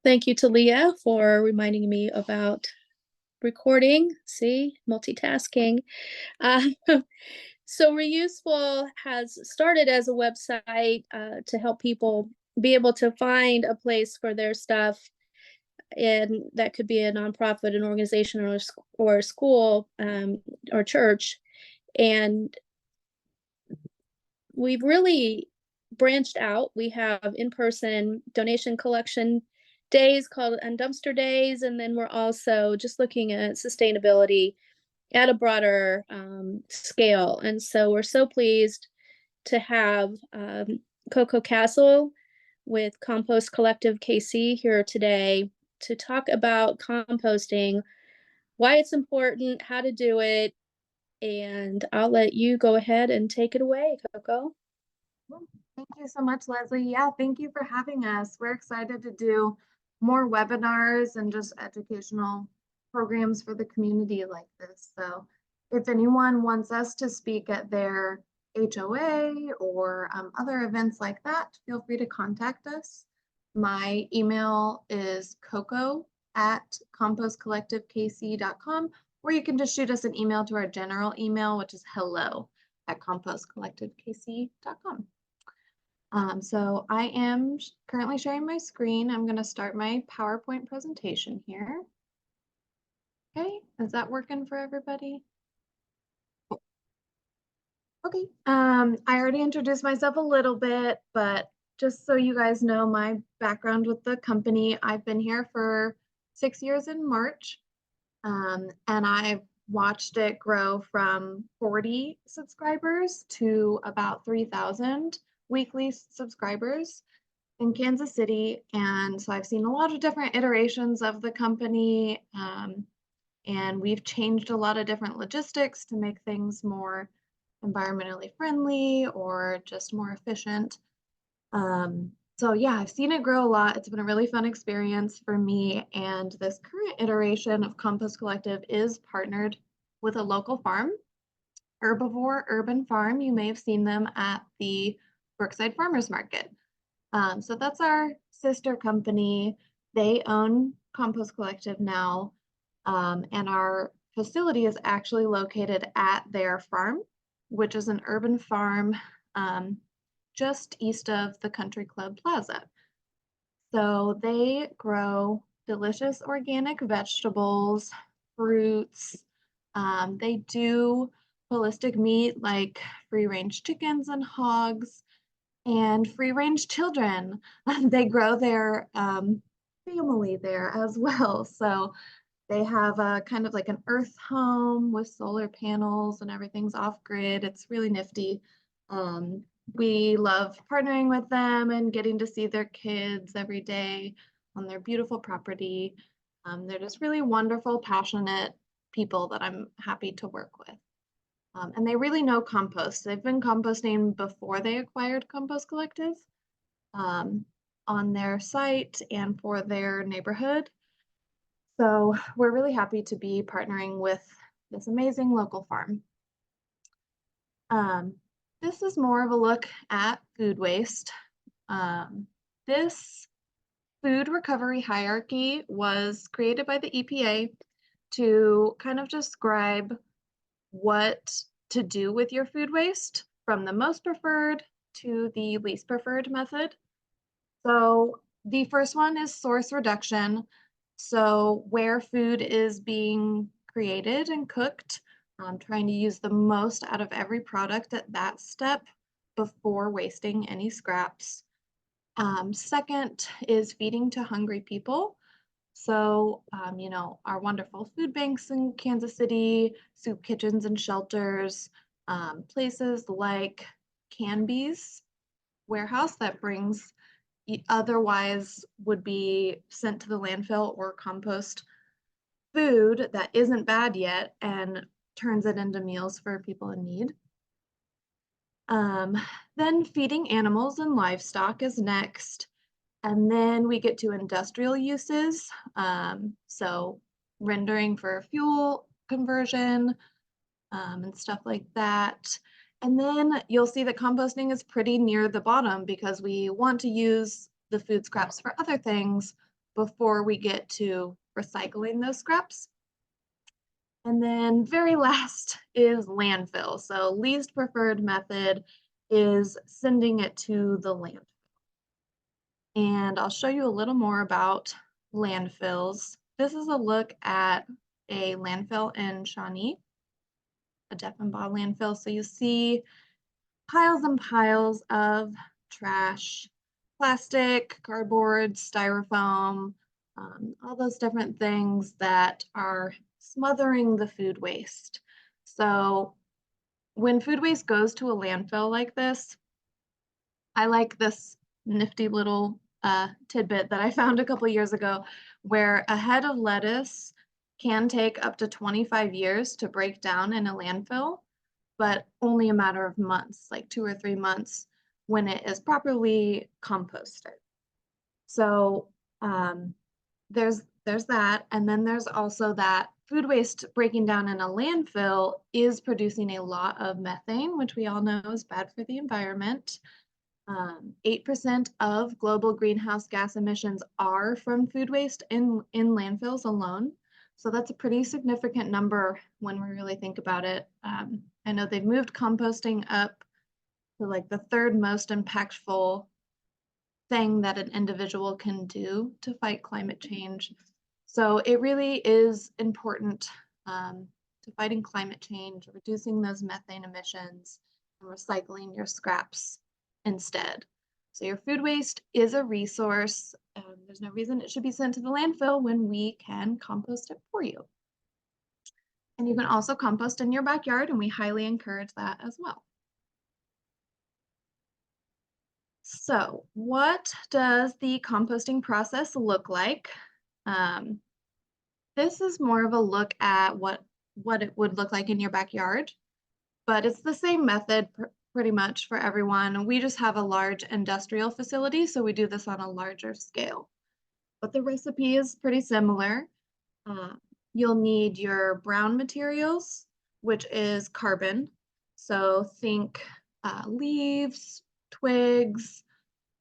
Thank you to Leah for reminding me about recording. See, multitasking. Uh, so Reuseful has started as a website to help people be able to find a place for their stuff, and that could be a nonprofit, an organization, or a school or church. And we've really branched out. We have in-person donation collection days called and dumpster days, and then we're also just looking at sustainability at a broader scale. And so we're so pleased to have Coco Castle with Compost Collective KC here today to talk about composting, why it's important, how to do it, and I'll let you go ahead and take it away, Coco. Well, thank you so much, Leslie. Yeah, thank you for having us. We're excited to do more webinars and just educational programs for the community like this. So if anyone wants us to speak at their HOA or other events like that, feel free to contact us. My email is coco@compostcollectivekc.com, or you can just shoot us an email to our general email, which is hello@compostcollectivekc.com. So I am currently sharing my screen. I'm going to start my PowerPoint presentation here. Okay, is that working for everybody? Okay, I already introduced myself a little bit, but just so you guys know my background with the company, I've been here for 6 years in March, and I've watched it grow from 40 subscribers to about 3,000 weekly subscribers in Kansas City. And so I've seen a lot of different iterations of the company, and we've changed a lot of different logistics to make things more environmentally friendly or just more efficient. So yeah, I've seen it grow a lot. It's been a really fun experience for me. And this current iteration of Compost Collective is partnered with a local farm, Herbivore Urban Farm. You may have seen them at the Brookside Farmers Market. So that's our sister company. They own Compost Collective now, and our facility is actually located at their farm, which is an urban farm just east of the Country Club Plaza. So they grow delicious organic vegetables, fruits. They do holistic meat like free-range chickens and hogs, and free-range children. They grow their family there as well. So they have a kind of like an earth home with solar panels and everything's off grid. It's really nifty. We love partnering with them and getting to see their kids every day on their beautiful property. They're just really wonderful, passionate people that I'm happy to work with. And they really know compost. They've been composting before they acquired Compost Collective, on their site and for their neighborhood. So we're really happy to be partnering with this amazing local farm. This is more of a look at food waste. This food recovery hierarchy was created by the EPA to kind of describe what to do with your food waste from the most preferred to the least preferred method. So the first one is source reduction. So where food is being created and cooked, trying to use the most out of every product at that step before wasting any scraps. Second is feeding to hungry people. So, our wonderful food banks in Kansas City, soup kitchens and shelters, places like Canby's warehouse that brings otherwise would be sent to the landfill or compost food that isn't bad yet and turns it into meals for people in need. Then feeding animals and livestock is next. And then we get to industrial uses. So rendering for fuel conversion and stuff like that. And then you'll see that composting is pretty near the bottom because we want to use the food scraps for other things, before we get to recycling those scraps. And then very last is landfill. So least preferred method is sending it to the landfill. And I'll show you a little more about landfills. This is a look at a landfill in Shawnee, a Deffenbaugh landfill. So you see piles and piles of trash, plastic, cardboard, styrofoam, all those different things that are smothering the food waste. So when food waste goes to a landfill like this, I like this nifty little tidbit that I found a couple years ago where a head of lettuce can take up to 25 years to break down in a landfill, but only a matter of months, like 2 or 3 months, when it is properly composted. So there's that, and then there's also that food waste breaking down in a landfill is producing a lot of methane, which we all know is bad for the environment. 8% of global greenhouse gas emissions are from food waste in landfills alone. So that's a pretty significant number when we really think about it. I know they've moved composting up to like the third most impactful thing that an individual can do to fight climate change. So it really is important to fighting climate change, reducing those methane emissions, and recycling your scraps instead. So your food waste is a resource. There's no reason it should be sent to the landfill when we can compost it for you. And you can also compost in your backyard, and we highly encourage that as well. So what does the composting process look like? This is more of a look at what it would look like in your backyard, but it's the same method pretty much for everyone. We just have a large industrial facility, so we do this on a larger scale. But the recipe is pretty similar. You'll need your brown materials, which is carbon. So think leaves, twigs,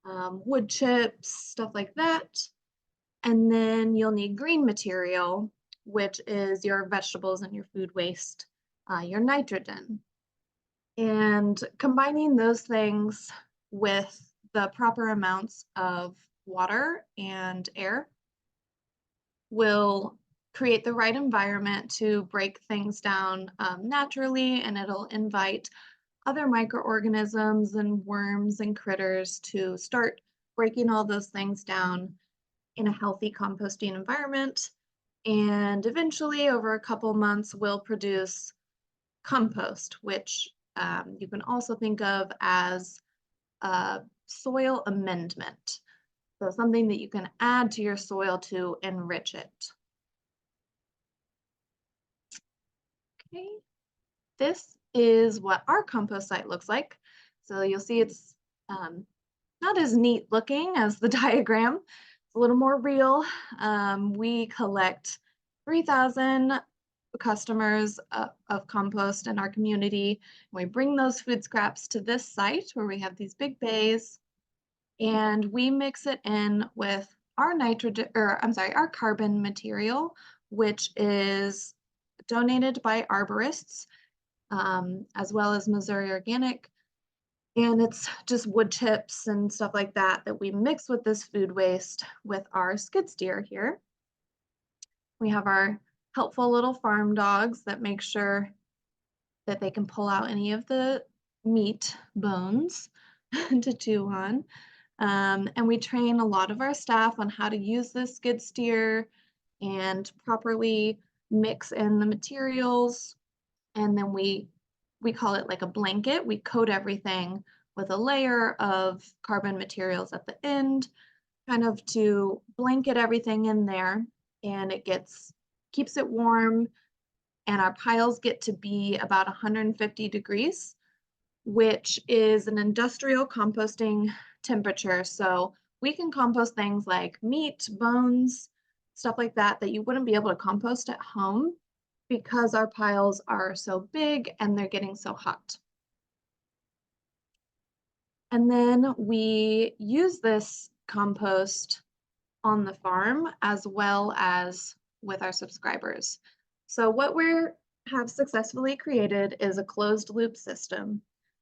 wood chips, stuff like that. And then you'll need green material, which is your vegetables and your food waste, your nitrogen. And combining those things with the proper amounts of water and air will create the right environment to break things down naturally, and it'll invite other microorganisms and worms and critters to start breaking all those things down in a healthy composting environment. And eventually, over a couple months, will produce compost, which you can also think of as a soil amendment. So something that you can add to your soil to enrich it. Okay, this is what our compost site looks like. So you'll see it's not as neat looking as the diagram. It's a little more real. We collect 3,000 customers of compost in our community. We bring those food scraps to this site where we have these big bays, and we mix it in with our nitrogen, or I'm sorry, our carbon material, which is donated by arborists, as well as Missouri Organic. And it's just wood chips and stuff like that that we mix with this food waste with our skid steer here. We have our helpful little farm dogs that make sure that they can pull out any of the meat bones to chew on. And we train a lot of our staff on how to use this skid steer and properly mix in the materials. And then we call it like a blanket. We coat everything with a layer of carbon materials at the end, kind of to blanket everything in there, and it keeps it warm, and our piles get to be about 150 degrees, which is an industrial composting temperature. So we can compost things like meat, bones, stuff like that you wouldn't be able to compost at home because our piles are so big and they're getting so hot. And then we use this compost on the farm as well as with our subscribers. So what we have successfully created is a closed loop system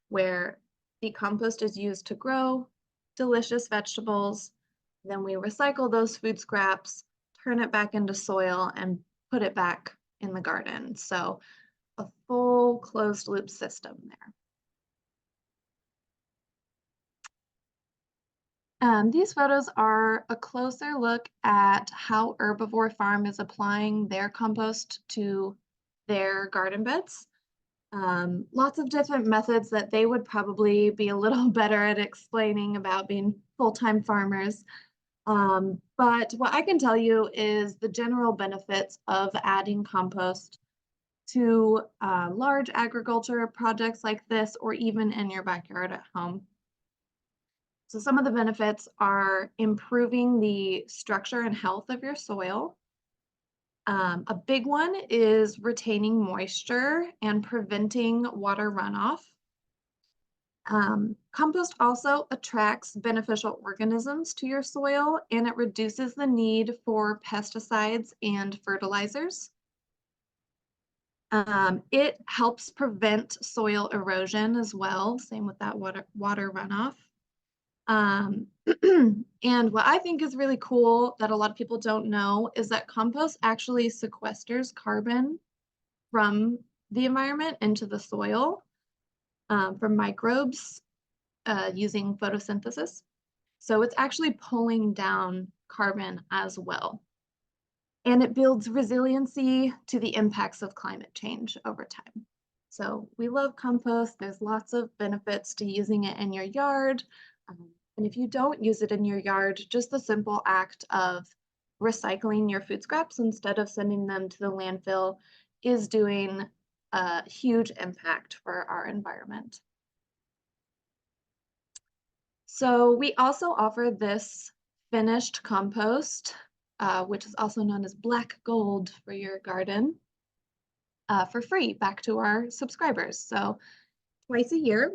where the compost is used to grow delicious vegetables. Then we recycle those food scraps, turn it back into soil, and put it back in the garden. So a full closed loop system there. These photos are a closer look at how Herbivore Farm is applying their compost to their garden beds. Lots of different methods that they would probably be a little better at explaining about being full-time farmers. But what I can tell you is the general benefits of adding compost to large agriculture projects like this, or even in your backyard at home. So some of the benefits are improving the structure and health of your soil. A big one is retaining moisture and preventing water runoff. Compost also attracts beneficial organisms to your soil, and it reduces the need for pesticides and fertilizers. It helps prevent soil erosion as well, same with that water runoff. And what I think is really cool that a lot of people don't know is that compost actually sequesters carbon from the environment into the soil from microbes using photosynthesis. So it's actually pulling down carbon as well. And it builds resiliency to the impacts of climate change over time. So we love compost. There's lots of benefits to using it in your yard. And if you don't use it in your yard, just the simple act of recycling your food scraps instead of sending them to the landfill is doing a huge impact for our environment. So we also offer this finished compost, which is also known as black gold for your garden, for free back to our subscribers. So twice a year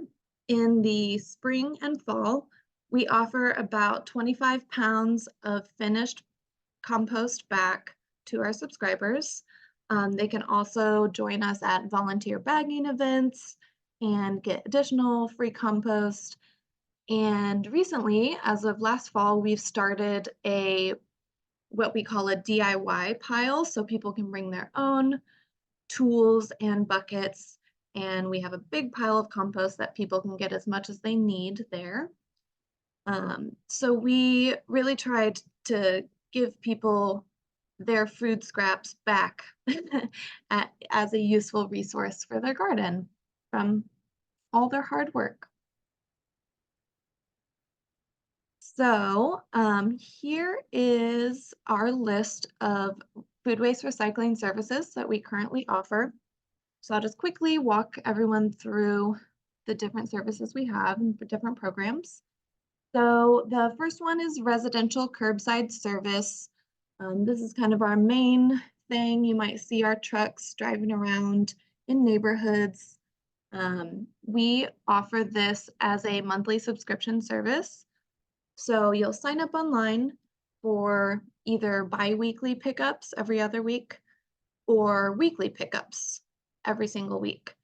in the spring and fall, we offer about 25 pounds of finished compost back to our subscribers. They can also join us at volunteer bagging events and get additional free compost. And recently, as of last fall, we've started what we call a DIY pile, so people can bring their own tools and buckets, and we have a big pile of compost that people can get as much as they need there. So we really tried to give people their food scraps back as a useful resource for their garden from all their hard work. So here is our list of food waste recycling services that we currently offer. So I'll just quickly walk everyone through the different services we have and for different programs. So the first one is residential curbside service. This is kind of our main thing. You might see our trucks driving around in neighborhoods. We offer this as a monthly subscription service. So you'll sign up online for either bi-weekly pickups every other week or weekly pickups every single week.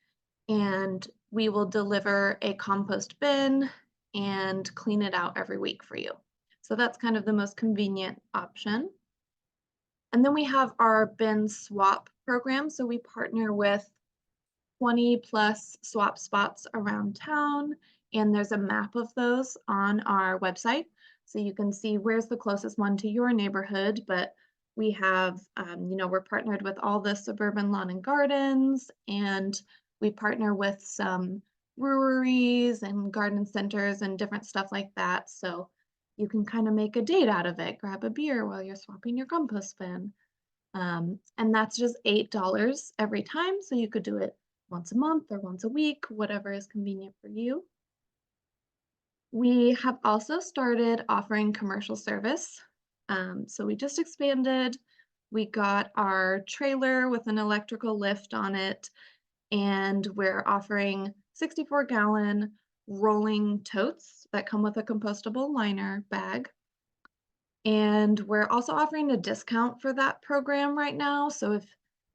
And we will deliver a compost bin and clean it out every week for you. So that's kind of the most convenient option. And then we have our bin swap program. So we partner with 20 plus swap spots around town, and there's a map of those on our website. So you can see where's the closest one to your neighborhood, but we have, we're partnered with all the suburban lawn and gardens, and we partner with some breweries and garden centers and different stuff like that. So you can kind of make a date out of it, grab a beer while you're swapping your compost bin. And that's just $8 every time. So you could do it once a month or once a week, whatever is convenient for you. We have also started offering commercial service. So we just expanded. We got our trailer with an electrical lift on it, and we're offering 64-gallon rolling totes that come with a compostable liner bag. And we're also offering a discount for that program right now. So if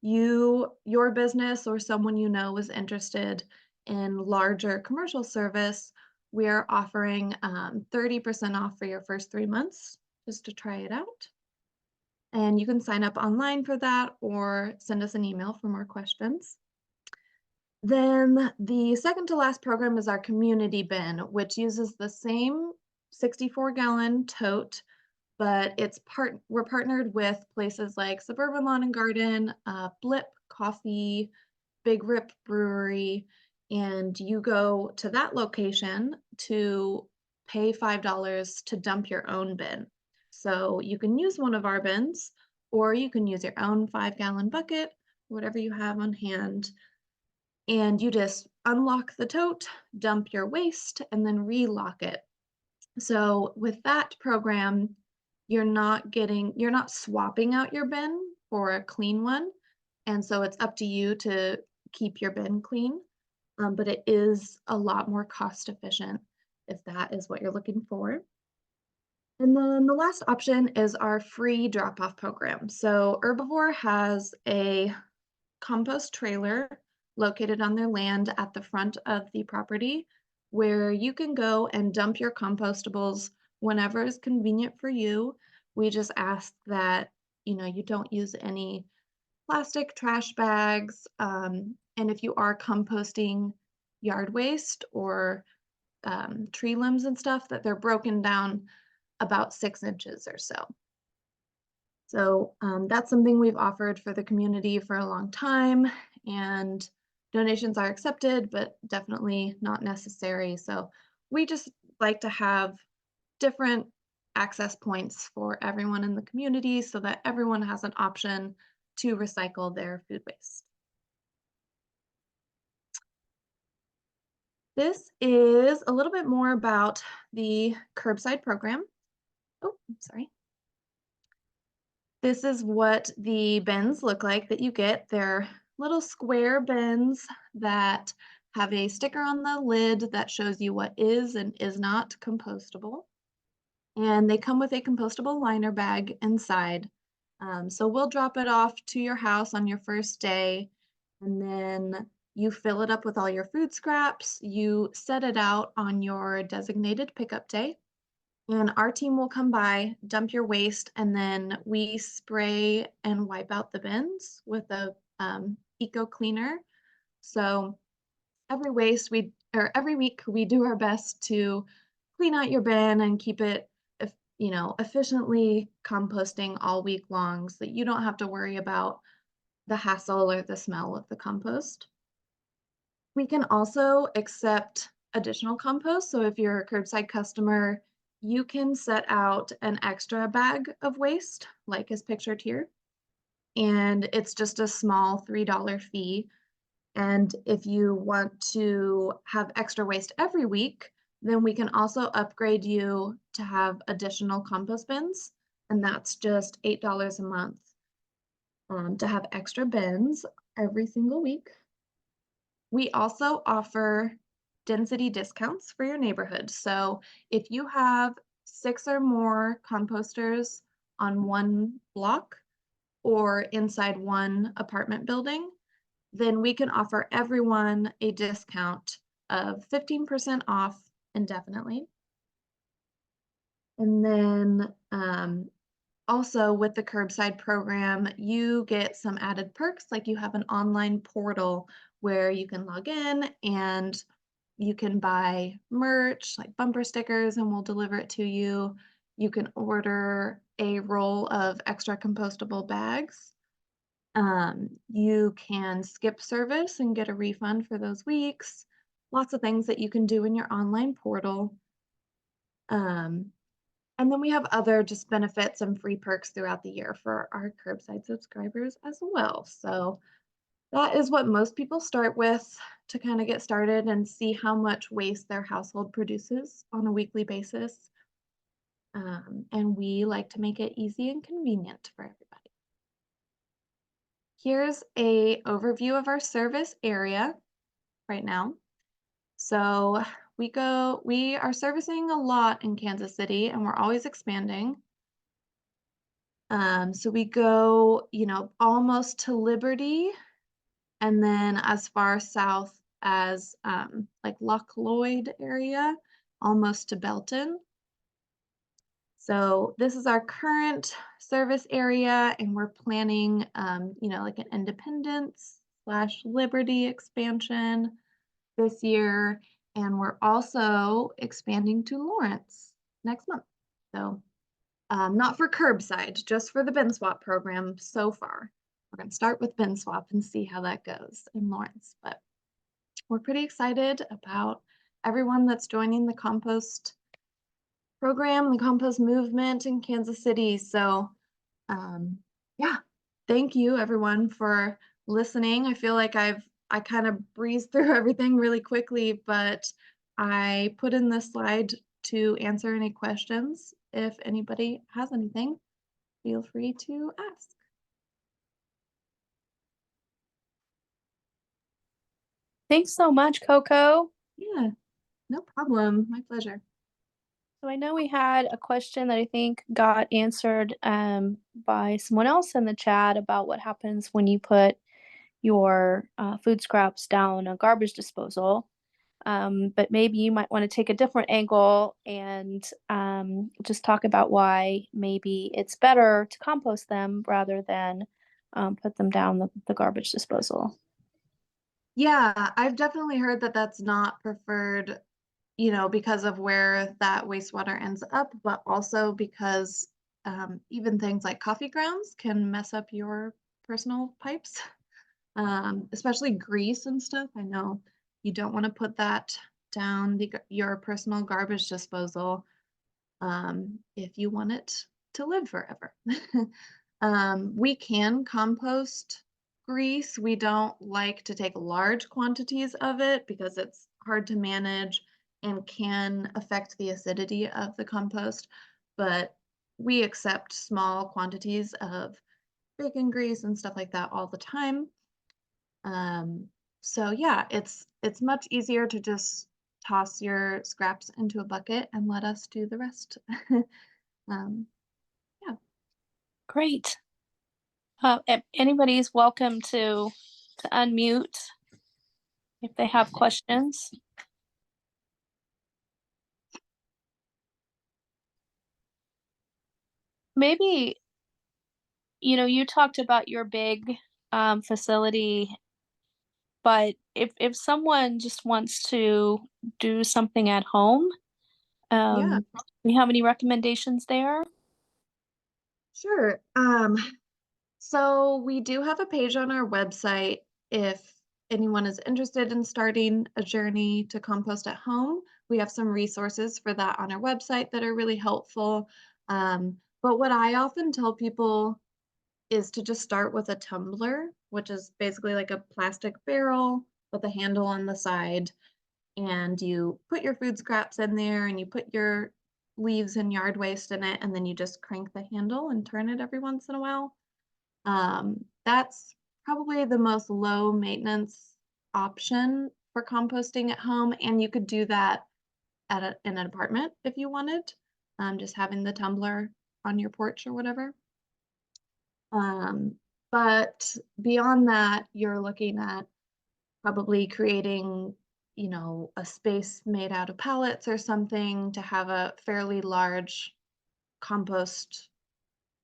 your business or someone you know is interested in larger commercial service, we are offering 30% off for your first 3 months just to try it out. And you can sign up online for that or send us an email for more questions. Then the second to last program is our community bin, which uses the same 64-gallon tote, but we're partnered with places like Suburban Lawn and Garden, Blip Coffee, Big Rip Brewery, and you go to that location to pay $5 to dump your own bin. So you can use one of our bins, or you can use your own 5-gallon bucket, whatever you have on hand, and you just unlock the tote, dump your waste, and then relock it. So with that program, you're not swapping out your bin for a clean one. And so it's up to you to keep your bin clean. But it is a lot more cost efficient if that is what you're looking for. And then the last option is our free drop-off program. So Herbivore has a compost trailer located on their land at the front of the property where you can go and dump your compostables whenever is convenient for you. We just ask that you don't use any plastic trash bags, and if you are composting yard waste or tree limbs and stuff, that they're broken down about 6 inches or so. So that's something we've offered for the community for a long time, and donations are accepted, but definitely not necessary. So we just like to have different access points for everyone in the community so that everyone has an option to recycle their food waste. This is a little bit more about the curbside program. Oh, sorry. This is what the bins look like that you get. They're little square bins that have a sticker on the lid that shows you what is and is not compostable. And they come with a compostable liner bag inside. So we'll drop it off to your house on your first day, and then you fill it up with all your food scraps. You set it out on your designated pickup day, and our team will come by, dump your waste, and then we spray and wipe out the bins with a eco cleaner. So every week we do our best to clean out your bin and keep it, efficiently composting all week long, so that you don't have to worry about the hassle or the smell of the compost. We can also accept additional compost. So if you're a curbside customer, you can set out an extra bag of waste, like is pictured here. And it's just a small $3 fee. And if you want to have extra waste every week, then we can also upgrade you to have additional compost bins. And that's just $8 a month to have extra bins every single week. We also offer density discounts for your neighborhood. So if you have 6 or more composters on one block or inside one apartment building, then we can offer everyone a discount of 15% off indefinitely. And then also with the curbside program, you get some added perks, like you have an online portal where you can log in and you can buy merch like bumper stickers and we'll deliver it to you. You can order a roll of extra compostable bags. You can skip service and get a refund for those weeks. Lots of things that you can do in your online portal. And then we have other just benefits and free perks throughout the year for our curbside subscribers as well. So that is what most people start with to kind of get started and see how much waste their household produces on a weekly basis. And we like to make it easy and convenient for everybody. Here's a overview of our service area right now. So we are servicing a lot in Kansas City and we're always expanding. So we go, almost to Liberty, and then as far south as like Loch Lloyd area, almost to Belton. So this is our current service area, and we're planning, like an Independence/Liberty expansion this year, and we're also expanding to Lawrence next month. So not for curbside, just for the bin swap program so far. We're going to start with bin swap and see how that goes in Lawrence. But we're pretty excited about everyone that's joining the compost program, the compost movement in Kansas City. So um, yeah, thank you everyone for listening. I feel like I kind of breezed through everything really quickly, but I put in this slide to answer any questions. If anybody has anything, feel free to ask. Thanks so much, Coco. Yeah, no problem. My pleasure. So I know we had a question that I think got answered by someone else in the chat about what happens when you put your food scraps down a garbage disposal. But maybe you might want to take a different angle and just talk about why maybe it's better to compost them rather than put them down the garbage disposal. Yeah, I've definitely heard that that's not preferred, because of where that wastewater ends up, but also because even things like coffee grounds can mess up your personal pipes, especially grease and stuff. I know you don't want to put that down your personal garbage disposal if you want it to live forever. We can compost grease. We don't like to take large quantities of it because it's hard to manage and can affect the acidity of the compost. But we accept small quantities of bacon grease and stuff like that all the time. Um, so yeah, it's much easier to just toss your scraps into a bucket and let us do the rest. Um, yeah. Great. Anybody's welcome to unmute if they have questions. Maybe, you talked about your big facility, but if someone just wants to do something at home, Yeah, do you have any recommendations there? sure. So we do have a page on our website if anyone is interested in starting a journey to compost at home. We have some resources for that on our website that are really helpful. But what I often tell people is to just start with a tumbler, which is basically like a plastic barrel with a handle on the side. And you put your food scraps in there and you put your leaves and yard waste in it, and then you just crank the handle and turn it every once in a while. That's probably the most low maintenance option for composting at home. And you could do that in an apartment if you wanted, just having the tumbler on your porch or whatever. Um, but beyond that, you're looking at probably creating, a space made out of pallets or something to have a fairly large compost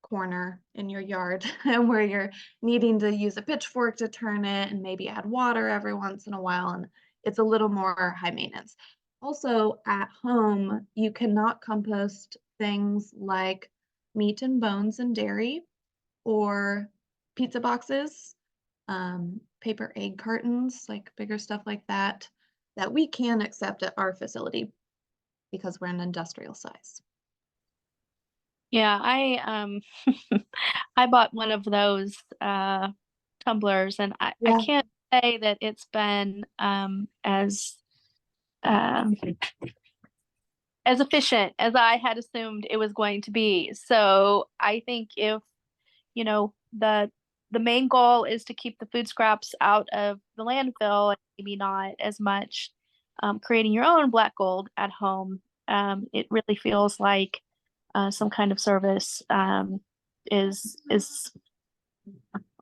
corner in your yard where you're needing to use a pitchfork to turn it and maybe add water every once in a while. And it's a little more high maintenance. Also, at home, you cannot compost things like meat and bones and dairy or pizza boxes, paper egg cartons, like bigger stuff like that, that we can accept at our facility because we're an industrial size. Yeah, I I bought one of those tumblers, and I Yeah, can't say that it's been um as efficient as I had assumed it was going to be. So I think if, the main goal is to keep the food scraps out of the landfill and maybe not as much creating your own black gold at home, it really feels like some kind of service. is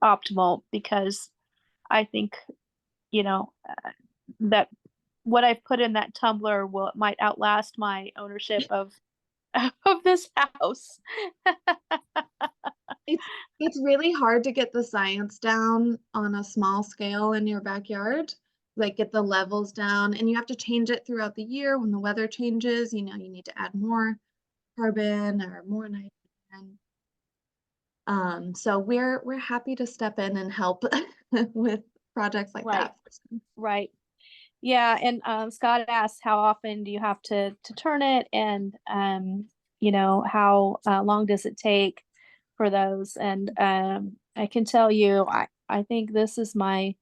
optimal, because I think, that what I've put in that tumbler might outlast my ownership of of this house. It's really hard to get the science down on a small scale in your backyard, like get the levels down, and you have to change it throughout the year when the weather changes. You need to add more carbon or more nitrogen. So we're happy to step in and help with projects like Right, that. right. Yeah, and Scott asked how often do you have to turn it, and how long does it take for those? And I can tell you, I think this is I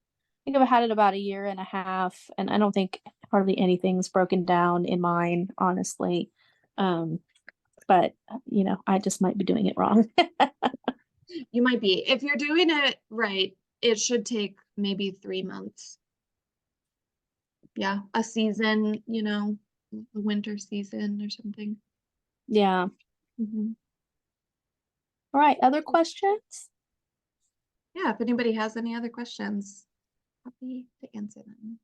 think I've had it about a year and a half, and I don't think hardly anything's broken down in mine, honestly. Um, but I just might be doing it wrong. You might be. If you're doing it right, it should take maybe 3 months. Yeah, a season, a winter season or something. Yeah. Mhm. All right. Other questions? Yeah, if anybody has any other questions, happy to answer them.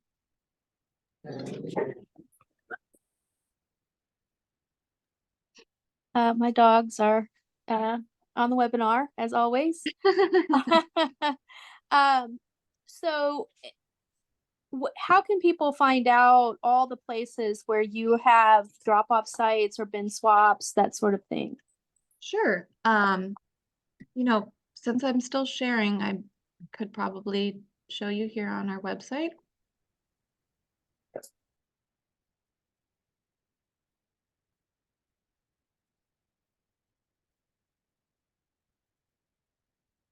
My dogs are on the webinar as always. um, so, how can people find out all the places where you have drop off sites or bin swaps, that sort of thing? Sure. Since I'm still sharing, I could probably show you here on our website.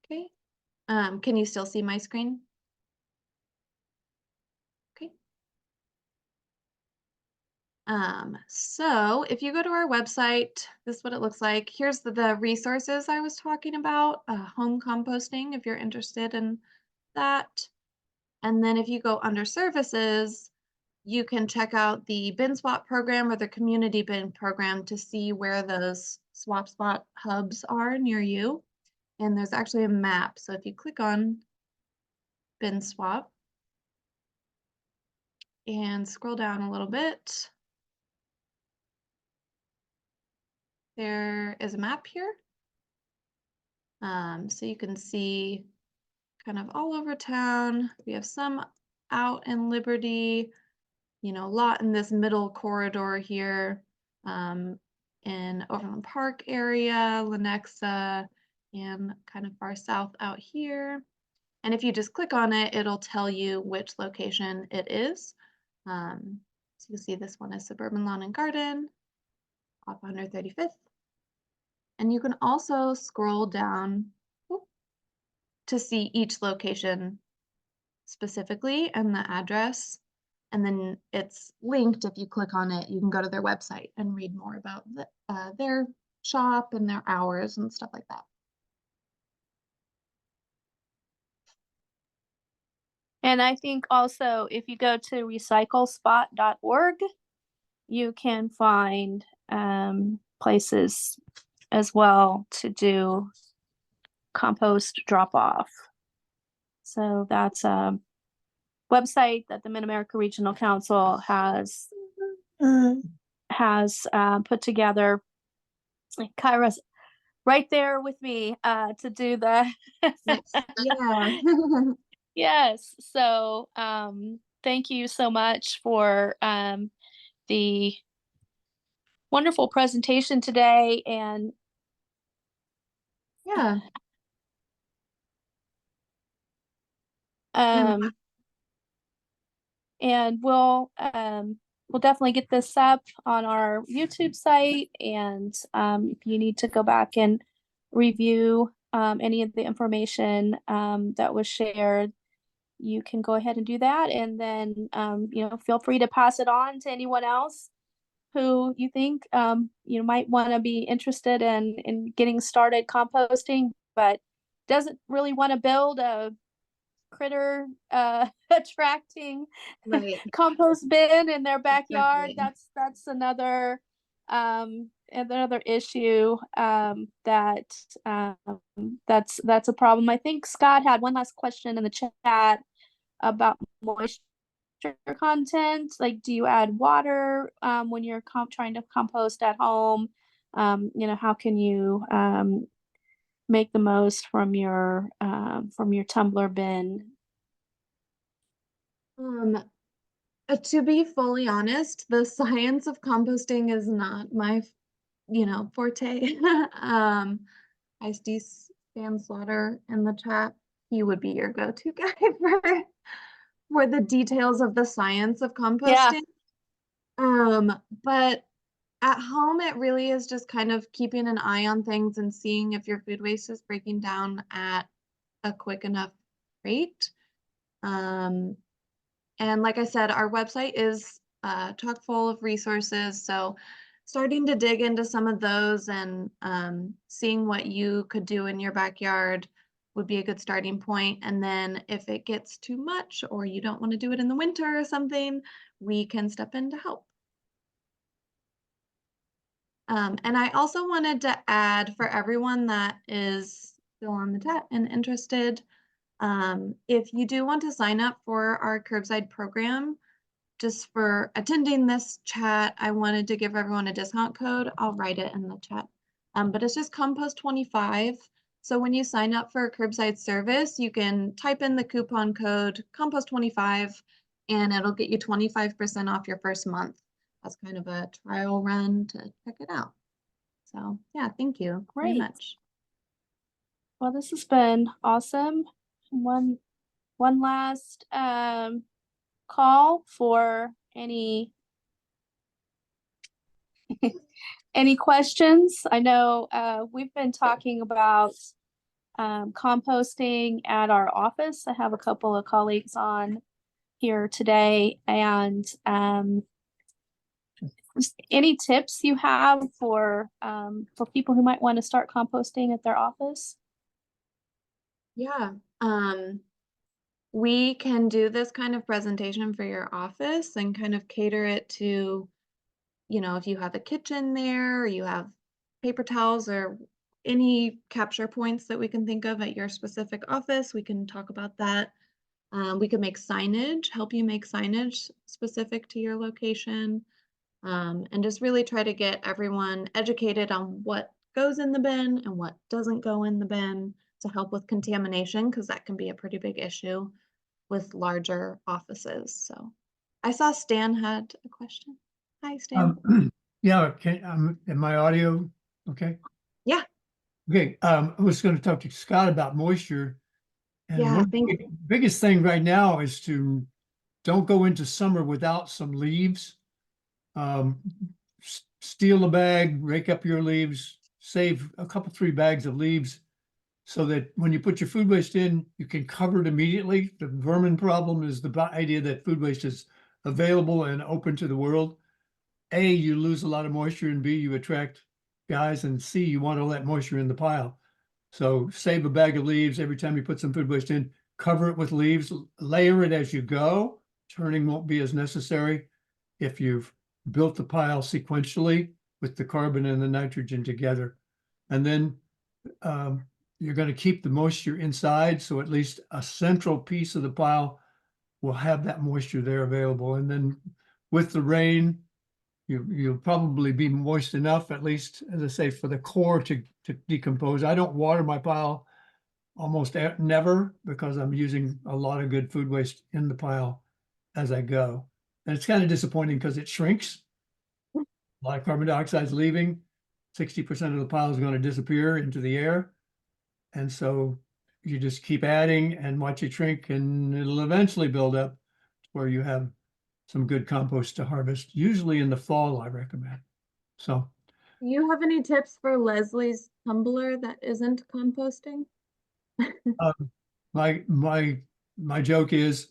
Okay. Can you still see my screen? Okay. So if you go to our website, this is what it looks like. Here's the resources I was talking about, home composting, if you're interested in that. And then if you go under services, you can check out the bin swap program or the community bin program to see where those swap spot hubs are near you. And there's actually a map. So if you click on bin swap and scroll down a little bit, there is a map here. So you can see kind of all over town. We have some out in Liberty, a lot in this middle corridor here, in Overland Park area, Lenexa, and kind of far south out here. And if you just click on it, it'll tell you which location it is. So you see this one is Suburban Lawn and Garden off 135th. And you can also scroll down to see each location specifically and the address. And then it's linked. If you click on it, you can go to their website and read more about their shop and their hours and stuff like that. And I think also if you go to recyclespot.org, you can find places as well to do compost drop off. So that's a website that the Mid-America Regional Council has put together. Kyra's right there with me to do the Yes. Yeah. yes. So thank you so much for the wonderful presentation today, and Yeah. And um, and we'll definitely get this up on our YouTube site. And if you need to go back and review any of the information that was shared, you can go ahead and do that. And then feel free to pass it on to anyone else who you think might want to be interested in getting started composting, but doesn't really want to build a critter attracting right. compost bin in their backyard. Exactly. That's another another issue that's a problem. I think Scott had one last question in the chat about moisture content. Like, do you add water when you're trying to compost at home? How can you make the most from your tumbler bin? Um, to be fully honest, the science of composting is not my, forte. I see Stan Slaughter in the chat. He would be your go-to guy for the details of the science of Yeah, composting. But at home, it really is just kind of keeping an eye on things and seeing if your food waste is breaking down at a quick enough rate. Um, and like I said, our website is chock full of resources. So starting to dig into some of those and seeing what you could do in your backyard would be a good starting point. And then if it gets too much or you don't want to do it in the winter or something, we can step in to help. And I also wanted to add for everyone that is still on the chat and interested, if you do want to sign up for our curbside program, just for attending this chat, I wanted to give everyone a discount code. I'll write it in the chat. But it's just Compost 25. So when you sign up for a curbside service, you can type in the coupon code Compost 25 and it'll get you 25% off your first month. That's kind of a trial run to check it out. So yeah, thank you very great. much. Well, this has been awesome. One last call for any questions. I know we've been talking about composting at our office. I have a couple of colleagues on here today, and any tips you have for people who might want to start composting at their office? Yeah, we can do this kind of presentation for your office and kind of cater it to, if you have a kitchen there, or you have paper towels or any capture points that we can think of at your specific office, we can talk about that. We can make signage, help you make signage specific to your location, and just really try to get everyone educated on what goes in the bin and what doesn't go in the bin to help with contamination, because that can be a pretty big issue with larger offices. So I saw Stan had a question. Hi, Stan. Yeah, am my audio okay? Yeah, Okay, I was going to talk to Scott about moisture. And yeah, one of thank the biggest thing right now is to don't go into summer without some leaves. Um, Steal a bag, rake up your leaves, save a couple, 3 bags of leaves so that when you put your food waste in, you can cover it immediately. The vermin problem is the idea that food waste is available and open to the world. A, you lose a lot of moisture, and B, you attract guys, and C, you want all that moisture in the pile. So save a bag of leaves every time you put some food waste in, cover it with leaves, layer it as you go. Turning won't be as necessary if you've built the pile sequentially with the carbon and the nitrogen together. And then you're going to keep the moisture inside, so at least a central piece of the pile will have that moisture there available. And then with the rain, you'll probably be moist enough, at least, as I say, for the core to decompose. I don't water my pile almost never because I'm using a lot of good food waste in the pile as I go. And it's kind of disappointing because it shrinks. A lot of carbon dioxide is leaving. 60% of the pile is going to disappear into the air. And so you just keep adding and watch it shrink, and it'll eventually build up to where you have some good compost to harvest, usually in the fall, I recommend. So you have any tips for Leslie's tumbler that isn't composting? um, my joke is,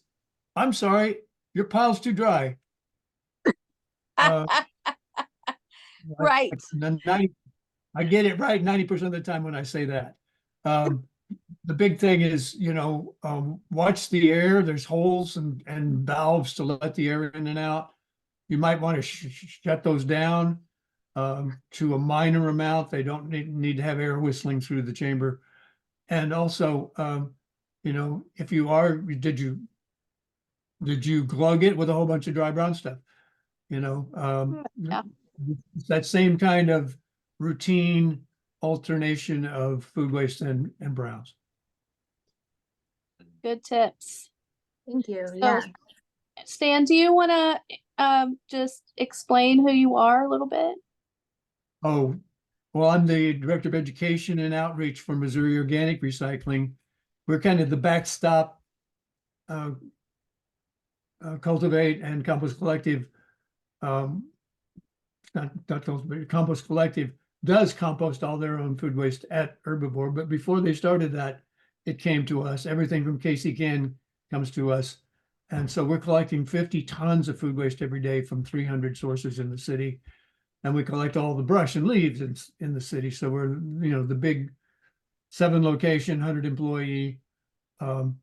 I'm sorry, your pile's too dry. Uh, Right. I get it right 90% of the time when I say that. Um, the big thing is, watch the air. There's holes and valves to let the air in and out. You might want to shut those down. to a minor amount. They don't need to have air whistling through the chamber. And also, you know, if you are, did you glug it with a whole bunch of dry brown stuff? You know, Yeah. that same kind of routine alternation of food waste and browns. Good tips. Thank you. So, Yeah. Stan, do you want to just explain who you are a little bit? Oh, well, I'm the Director of Education and Outreach for Missouri Organic Recycling. We're kind of the backstop, Cultivate and Compost Collective. Not Cultivate, Compost Collective does compost all their own food waste at Herbivore, but before they started that, it came to us. Everything from Casey Can comes to us. And so we're collecting 50 tons of food waste every day from 300 sources in the city. And we collect all the brush and leaves in the city. So we're, you know, the big 7 location, 100 employee, um,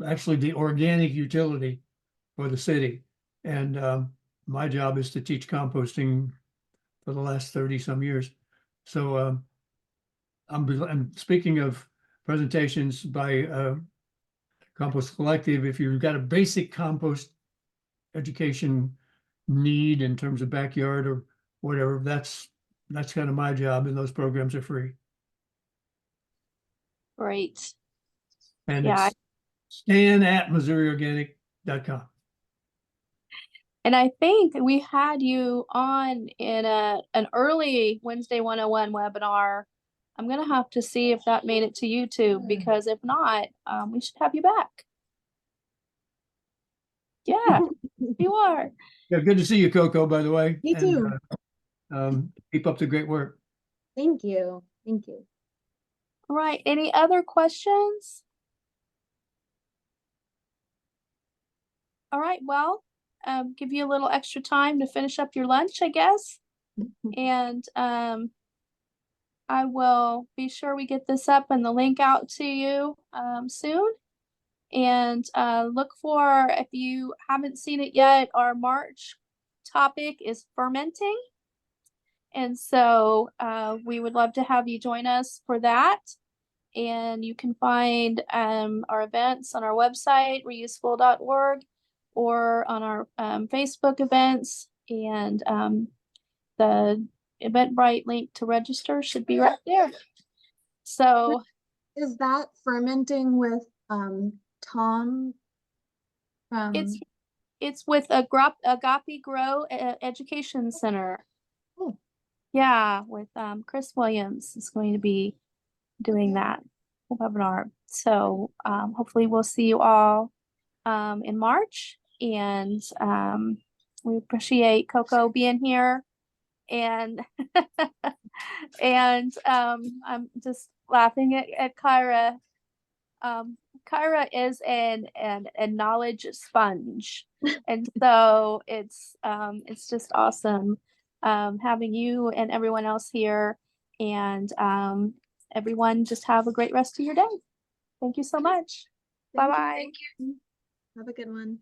actually the organic utility for the city. And my job is to teach composting for the last 30 some years. So I'm speaking of presentations by Compost Collective. If you've got a basic compost education need in terms of backyard or whatever, that's kind of my job, and those programs are free. Great. And Yeah. it's stan@missouriorganic.com. And I think we had you on in an early Wednesday 101 webinar. I'm going to have to see if that made it to YouTube, because if not, we should have you back. Yeah, you are. Yeah, good to see you, Coco, by the way. You too. Keep up the great work. Thank you. Thank you. All right. Any other questions? All right. Well, give you a little extra time to finish up your lunch, I guess. And I will be sure we get this up and the link out to you soon. And look for, if you haven't seen it yet, our March topic is fermenting. And so we would love to have you join us for that. And you can find our events on our website, reuseful.org, or on our Facebook events. And the Eventbrite link to register should be right there. So Is that fermenting with Tom from it's with Agape Grow Education Center. Oh. Yeah, with Chris Williams is going to be doing that webinar. So hopefully we'll see you all in March, and we appreciate Coco being here. And and I'm just laughing at Kyra. Kyra is a knowledge sponge, and so it's just awesome having you and everyone else here. And everyone, just have a great rest of your day. Thank you so much. Bye bye. Have a good one.